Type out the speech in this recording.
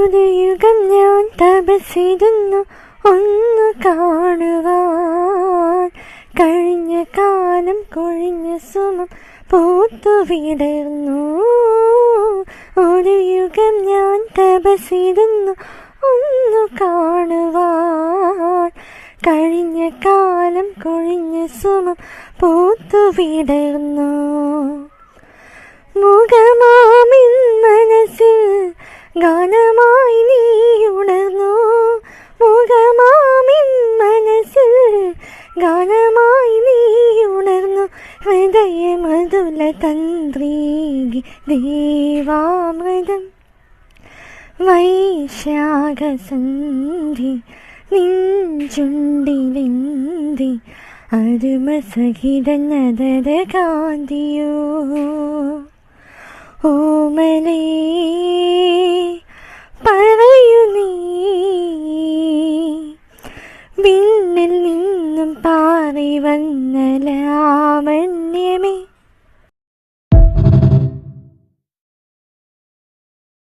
ഒരു യുഗം ഞാൻ തപസ്സിരുന്നു ഒന്നു കാണുവാൻ. കഴിഞ്ഞ കാലം കൊഴിഞ്ഞ സുമം പൂത്തു വിടർന്നു. ഒരു യുഗം ഞാൻ തപസ്സിരുന്നു ഒന്നു കാണുവാൻ. കഴിഞ്ഞ കാലം കൊഴിഞ്ഞ സുമം പൂത്തു വിടർന്നു. മുഖമാമിൻ മനസ്സിൽ ഗാനമായി നീ ഉണർന്നു. മുഖമാമിൻ മനസ്സിൽ ഗാനമായി നീ ഉണർന്നു. ഹൃദയമധുല തന്ത്രീകി ദേവാമൃതം വൈശാഖസന്ധി നിഞ്ചുണ്ടിലെന്തി അരുമസഹിതനദര കാന്തിയോ. ഓമലേ പറയൂ നീ വിണ്ണിൽ നിന്നും പാറി വന്ന ലാവണ്യമേ.